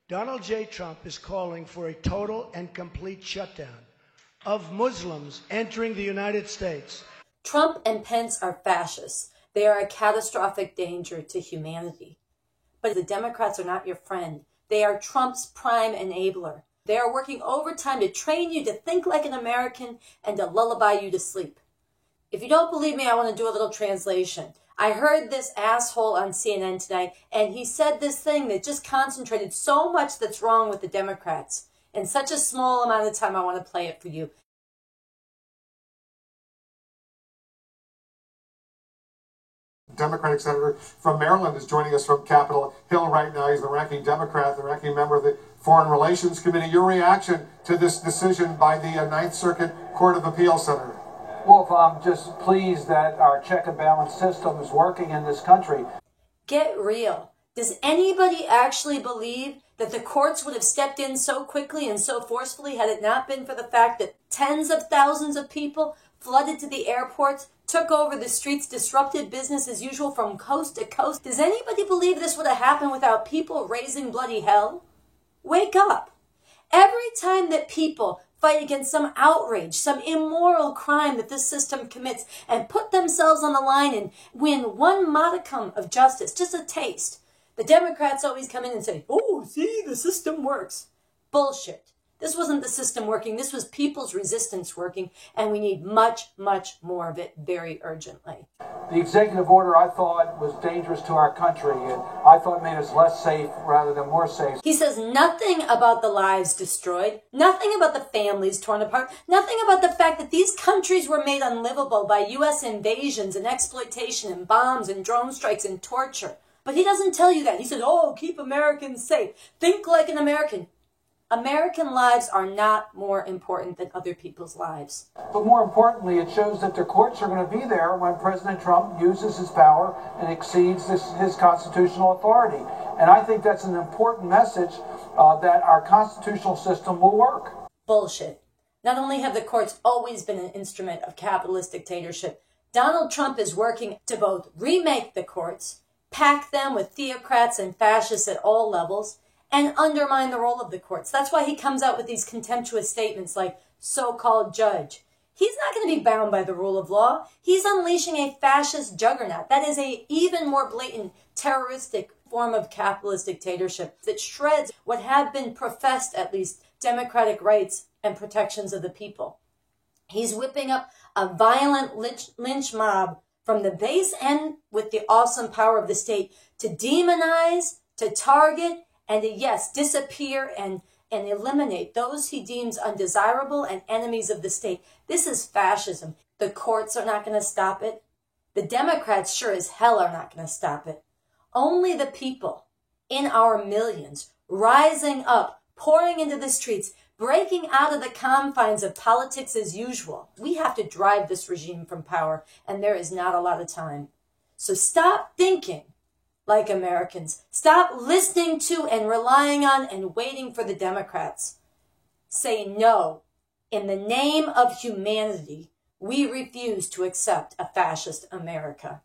Donald J. Trump is calling for a total and complete shutdown of Muslims entering the United States. Trump and Pence are fascists. They are a catastrophic danger to humanity. But the Democrats are not your friend. They are Trump's prime enabler. They are working overtime to train you to think like an American and to lullaby you to sleep. If you don't believe me, I want to do a little translation. I heard this asshole on CNN tonight, and he said this thing that just concentrated so much that's wrong with the Democrats. In such a small amount of time, I want to play it for you. Democratic senator from Maryland is joining us from Capitol Hill right now. He's the ranking Democrat, the ranking member of the Foreign Relations Committee. Your reaction to this decision by the Ninth Circuit Court of Appeals, Senator? Wolf, I'm just pleased that our check and balance system is working in this country. Get real. Does anybody actually believe that the courts would have stepped in so quickly and so forcefully had it not been for the fact that tens of thousands of people flooded to the airports, took over the streets, disrupted business as usual from coast to coast? Does anybody believe this would have happened without people raising bloody hell? Wake up. Every time that people fight against some outrage, some immoral crime that this system commits and put themselves on the line and win one modicum of justice, just a taste, the Democrats always come in and say, oh, see, the system works. Bullshit. This wasn't the system working. This was people's resistance working, and we need much, much more of it very urgently. The executive order, I thought, was dangerous to our country, and I thought made us less safe rather than more safe. He says nothing about the lives destroyed, nothing about the families torn apart, nothing about the fact that these countries were made unlivable by U.S. invasions and exploitation and bombs and drone strikes and torture. But he doesn't tell you that. He says, oh, keep Americans safe. Think like an American. American lives are not more important than other people's lives. But more importantly, it shows that the courts are going to be there when President Trump uses his power and exceeds his constitutional authority. And I think that's an important message that our constitutional system will work. Bullshit. Not only have the courts always been an instrument of capitalist dictatorship, Donald Trump is working to both remake the courts, pack them with theocrats and fascists at all levels, and undermine the role of the courts. That's why he comes out with these contemptuous statements like so-called judge. He's not going to be bound by the rule of law. He's unleashing a fascist juggernaut. That is an even more blatant, terroristic form of capitalist dictatorship that shreds what had been professed, at least, democratic rights and protections of the people. He's whipping up a violent lynch mob from the base end with the awesome power of the state to demonize, to target, and to, yes, disappear and eliminate those he deems undesirable and enemies of the state. This is fascism. The courts are not going to stop it. The Democrats sure as hell are not going to stop it. Only the people in our millions rising up, pouring into the streets, breaking out of the confines of politics as usual. We have to drive this regime from power, and there is not a lot of time. So stop thinking like Americans. Stop listening to and relying on and waiting for the Democrats. Say no. In the name of humanity, we refuse to accept a fascist America.